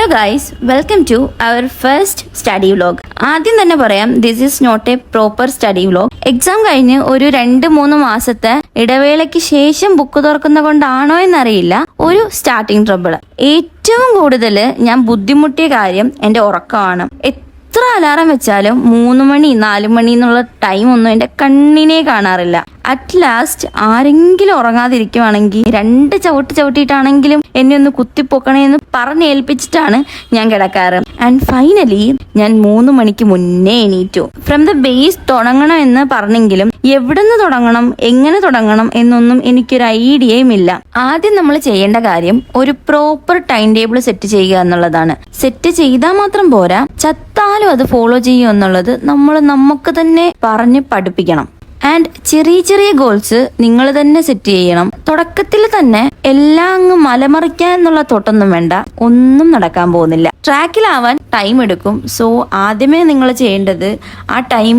Hello guys, welcome to our first study vlog. ആദ്യം തന്നെ പറയാം, this is not a proper study vlog. Exam കഴിഞ്ഞ് ഒരു 2-3 മാസത്തെ ഇടവേളയ്ക്ക് ശേഷം ബുക്ക് തുറക്കുന്ന കൊണ്ടാണോ എന്നറിയില്ല, ഒരു സ്റ്റാർട്ടിങ് ട്രബിൾ. ഏറ്റവും കൂടുതൽ ഞാൻ ബുദ്ധിമുട്ടിയ കാര്യം എൻ്റെ ഉറക്കമാണ്. എത്ര അലാറം വെച്ചാലും 3 മണി 4 മണി എന്നുള്ള ടൈം ഒന്നും എൻ്റെ കണ്ണിനെ കാണാറില്ല. അറ്റ് ലാസ്റ്റ് ആരെങ്കിലും ഉറങ്ങാതിരിക്കുവാണെങ്കിൽ 2 ചവിട്ട് ചവിട്ടിയിട്ടാണെങ്കിലും എന്നെ ഒന്ന് കുത്തിപ്പൊക്കണേന്ന് പറഞ്ഞേൽപ്പിച്ചിട്ടാണ് ഞാൻ കിടക്കാറ്. ആൻഡ് ഫൈനലി ഞാൻ 3 മണിക്ക് മുന്നേ എണീറ്റു. ഫ്രം ദ ബേസ് തുടങ്ങണം എന്ന് പറഞ്ഞെങ്കിലും എവിടുന്ന് തുടങ്ങണം, എങ്ങനെ തുടങ്ങണം എന്നൊന്നും എനിക്കൊരു ഐഡിയയും ഇല്ല. ആദ്യം നമ്മൾ ചെയ്യേണ്ട കാര്യം ഒരു പ്രോപ്പർ ടൈം ടേബിൾ സെറ്റ് ചെയ്യുക എന്നുള്ളതാണ്. സെറ്റ് ചെയ്താൽ മാത്രം പോരാ, ചത്താലും അത് ഫോളോ ചെയ്യുക എന്നുള്ളത് നമ്മൾ നമുക്ക് തന്നെ പറഞ്ഞ് പഠിപ്പിക്കണം. ആൻഡ് ചെറിയ ചെറിയ ഗോൾസ് നിങ്ങൾ തന്നെ സെറ്റ് ചെയ്യണം. തുടക്കത്തിൽ തന്നെ എല്ലാം അങ്ങ് മലമറിക്കാൻ എന്നുള്ള തൊട്ടൊന്നും വേണ്ട, ഒന്നും നടക്കാൻ പോകുന്നില്ല. ട്രാക്കിലാവാൻ ടൈം എടുക്കും. സോ ആദ്യമേ നിങ്ങൾ ചെയ്യേണ്ടത് ആ ടൈം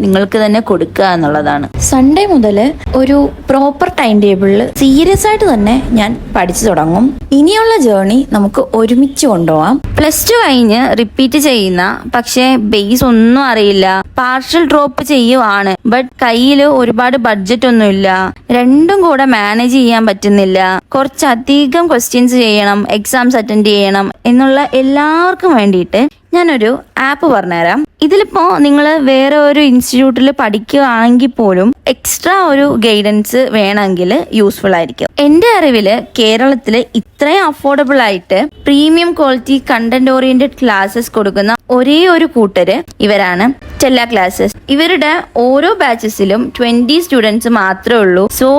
നിങ്ങൾക്ക് തന്നെ കൊടുക്കുക എന്നുള്ളതാണ്. സൺഡേ മുതൽ ഒരു പ്രോപ്പർ ടൈം ടേബിളിൽ സീരിയസ് ആയിട്ട് തന്നെ ഞാൻ പഠിച്ചു തുടങ്ങും. ഇനിയുള്ള ജേർണി നമുക്ക് ഒരുമിച്ച് കൊണ്ടുപോകാം. +2 കഴിഞ്ഞ് റിപ്പീറ്റ് ചെയ്യുന്ന, പക്ഷേ ബേസ് ഒന്നും അറിയില്ല, പാർഷ്യൽ ഡ്രോപ്പ് ചെയ്യുവാണ്, ബട്ട് കയ്യിൽ ഒരുപാട് ബഡ്ജറ്റ് ഒന്നുമില്ല, രണ്ടും കൂടെ മാനേജ് ചെയ്യാൻ പറ്റുന്നില്ല, കുറച്ചധികം ക്വസ്റ്റ്യൻസ് ചെയ്യണം, എക്സാംസ് അറ്റൻഡ് ചെയ്യണം എന്നുള്ള എല്ലാവർക്കും വേണ്ടിയിട്ട് ഞാനൊരു ആപ്പ് പറഞ്ഞുതരാം. ഇതിലിപ്പോ നിങ്ങൾ വേറെ ഒരു ഇൻസ്റ്റിറ്റ്യൂട്ടിൽ പഠിക്കുകയാണെങ്കിൽ പോലും എക്സ്ട്രാ ഒരു ഗൈഡൻസ് വേണമെങ്കിൽ യൂസ്ഫുൾ ആയിരിക്കും. എന്റെ അറിവില് കേരളത്തില് ഇത്രയും അഫോർഡബിൾ ആയിട്ട് premium quality content oriented classes കൊടുക്കുന്ന ഒരേ ഒരു കൂട്ടര് ഇവരാണ്, ടെല്ല ക്ലാസ്സസ്. ഇവരുടെ ഓരോ ബാച്ചസിലും 20 സ്റ്റുഡൻസ് മാത്രമേ ഉള്ളൂ. So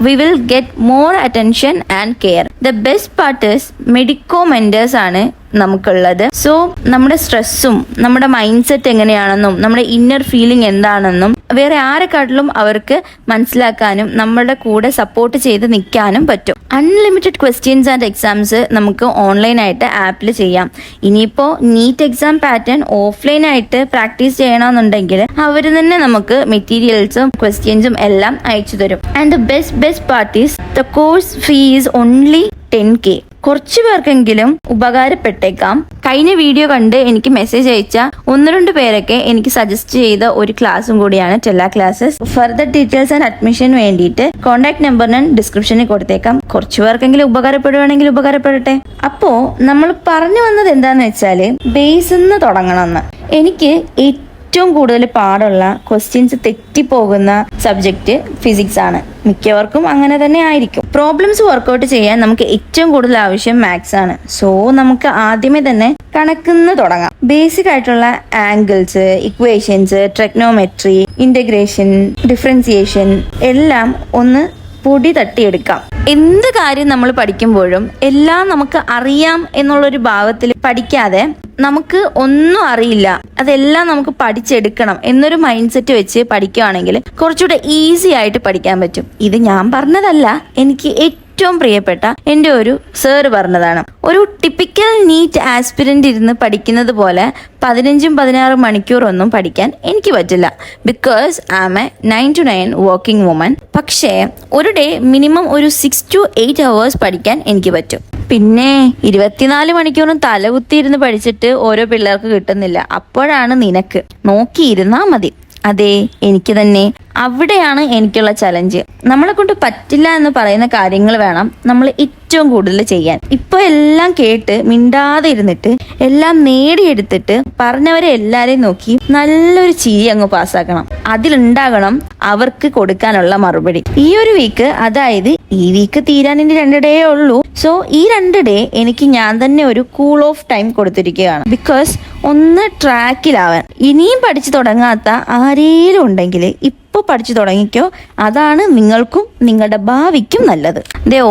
we will get more attention and care. The best part is medico mentors ആണ് നമുക്കുള്ളത്. സോ നമ്മുടെ സ്ട്രെസ്സും നമ്മുടെ മൈൻഡ് സെറ്റ് എങ്ങനെയാണെന്നും നമ്മുടെ ഇന്നർ ഫീലിംഗ് എന്താണെന്നും വേറെ ആരെക്കാട്ടിലും അവർക്ക് മനസ്സിലാക്കാനും നമ്മുടെ കൂടെ സപ്പോർട്ട് ചെയ്ത് നിൽക്കാനും പറ്റും. അൺലിമിറ്റഡ് ക്വസ്റ്റ്യൻസ് ആൻഡ് എക്സാംസ് നമുക്ക് ഓൺലൈനായിട്ട് ആപ്പിൽ ചെയ്യാം. ഇനിയിപ്പോൾ നീറ്റ് എക്സാം പാറ്റേൺ ഓഫ്ലൈനായിട്ട് പ്രാക്ടീസ് ചെയ്യണമെന്നുണ്ടെങ്കിൽ അവർ തന്നെ നമുക്ക് മെറ്റീരിയൽസും ക്വസ്റ്റ്യൻസും എല്ലാം അയച്ചു തരും. And the best part is the course fees only 10K. കുറച്ചു പേർക്കെങ്കിലും ഉപകാരപ്പെട്ടേക്കാം. കഴിഞ്ഞ വീഡിയോ കണ്ട് എനിക്ക് മെസ്സേജ് അയച്ച 1-2 പേരൊക്കെ എനിക്ക് സജസ്റ്റ് ചെയ്ത ഒരു ക്ലാസ്സും കൂടിയാണ് Tella classes. Further details and admission വേണ്ടിയിട്ട് കോൺടാക്ട് നമ്പർ ഞാൻ ഡിസ്ക്രിപ്ഷനിൽ കൊടുത്തേക്കാം. കുറച്ചു പേർക്കെങ്കിലും ഉപകാരപ്പെടുവാണെങ്കിൽ ഉപകാരപ്പെടട്ടെ. അപ്പോ നമ്മൾ പറഞ്ഞു വന്നത് എന്താന്ന് വെച്ചാല് ബേസിന്ന് തുടങ്ങണമെന്ന്. എനിക്ക് ഏറ്റവും കൂടുതൽ പാടുള്ള ക്വസ്റ്റ്യൻസ് തെറ്റിപ്പോകുന്ന സബ്ജക്റ്റ് ഫിസിക്സ് ആണ്. മിക്കവർക്കും അങ്ങനെ തന്നെ ആയിരിക്കും. പ്രോബ്ലംസ് വർക്ക്ഔട്ട് ചെയ്യാൻ നമുക്ക് ഏറ്റവും കൂടുതൽ ആവശ്യം മാത്സ് ആണ്. സോ നമുക്ക് ആദ്യമേ തന്നെ കണക്കിന്ന് തുടങ്ങാം. ബേസിക് ആയിട്ടുള്ള angles, equations, trigonometry, integration, differentiation എല്ലാം ഒന്ന് പൊടി തട്ടിയെടുക്കാം. എന്ത് കാര്യം നമ്മൾ പഠിക്കുമ്പോഴും എല്ലാം നമുക്ക് അറിയാം എന്നുള്ളൊരു ഭാവത്തിൽ പഠിക്കാതെ നമുക്ക് ഒന്നും അറിയില്ല, അതെല്ലാം നമുക്ക് പഠിച്ചെടുക്കണം എന്നൊരു മൈൻഡ് സെറ്റ് വെച്ച് പഠിക്കുകയാണെങ്കിൽ കുറച്ചുകൂടെ ഈസി ആയിട്ട് പഠിക്കാൻ പറ്റും. ഇത് ഞാൻ പറഞ്ഞതല്ല, എനിക്ക് ഏറ്റവും പ്രിയപ്പെട്ട എൻ്റെ ഒരു സാറ് പറഞ്ഞതാണ്. ഒരു ടിപ്പിക്കൽ നീറ്റ് ആസ്പിരന്റ് ഇരുന്ന് പഠിക്കുന്നത് പോലെ 15-16 മണിക്കൂറൊന്നും പഠിക്കാൻ എനിക്ക് പറ്റില്ല. Because I am a 9 to 9 working woman. പക്ഷേ ഒരു ഡേ മിനിമം ഒരു 6 to 8 hours പഠിക്കാൻ എനിക്ക് പറ്റും. പിന്നെ 24 മണിക്കൂറും തലകുത്തിയിരുന്ന് പഠിച്ചിട്ട് ഓരോ പിള്ളേർക്ക് കിട്ടുന്നില്ല. അപ്പോഴാണ് നിനക്ക് നോക്കിയിരുന്നാ മതി. അതെ, എനിക്ക് തന്നെ. അവിടെയാണ് എനിക്കുള്ള ചലഞ്ച്. നമ്മളെ കൊണ്ട് പറ്റില്ല എന്ന് പറയുന്ന കാര്യങ്ങൾ വേണം നമ്മൾ ഏറ്റവും കൂടുതൽ ചെയ്യാൻ. ഇപ്പൊ എല്ലാം കേട്ട് മിണ്ടാതെ ഇരുന്നിട്ട് എല്ലാം നേടിയെടുത്തിട്ട് പറഞ്ഞവരെ എല്ലാരെയും നോക്കി നല്ലൊരു ചിരി അങ്ങ് പാസ്സാക്കണം. അതിലുണ്ടാകണം അവർക്ക് കൊടുക്കാനുള്ള മറുപടി. ഈ ഒരു വീക്ക്, അതായത് ഈ വീക്ക് തീരാൻ ഇനി 2 ഡേ ഉള്ളൂ. സോ ഈ 2 ഡേ എനിക്ക് ഞാൻ തന്നെ ഒരു കൂൾ ഓഫ് ടൈം കൊടുത്തിരിക്കുകയാണ്. ബിക്കോസ് ഒന്ന് ട്രാക്കിലാവാൻ. ഇനിയും പഠിച്ചു തുടങ്ങാത്ത ആരേലും ഉണ്ടെങ്കിൽ ഇപ്പോൾ പഠിച്ചു തുടങ്ങിക്കോ. അതാണ് നിങ്ങൾക്കും നിങ്ങളുടെ ഭാവിക്കും നല്ലത്.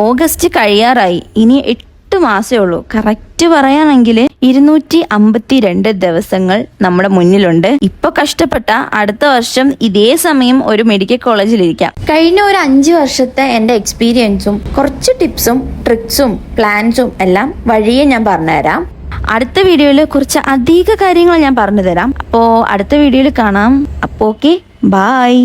ഓഗസ്റ്റ് കഴിയാറായി. ഇനി 8 മാസമേ ഉള്ളൂ. കറക്റ്റ് പറയാണെങ്കിൽ 252 ദിവസങ്ങൾ നമ്മുടെ മുന്നിലുണ്ട്. ഇപ്പൊ കഷ്ടപ്പെട്ട അടുത്ത വർഷം ഇതേ സമയം ഒരു മെഡിക്കൽ കോളേജിലിരിക്കാം. കഴിഞ്ഞ ഒരു 5 വർഷത്തെ എൻ്റെ എക്സ്പീരിയൻസും കുറച്ച് ടിപ്സും ട്രിക്സും പ്ലാൻസും എല്ലാം വഴിയെ ഞാൻ പറഞ്ഞുതരാം. അടുത്ത വീഡിയോയിൽ കുറച്ച് അധിക കാര്യങ്ങൾ ഞാൻ പറഞ്ഞു തരാം. അപ്പോൾ അടുത്ത വീഡിയോയിൽ കാണാം. അപ്പോൾ ഓക്കെ, ബൈ.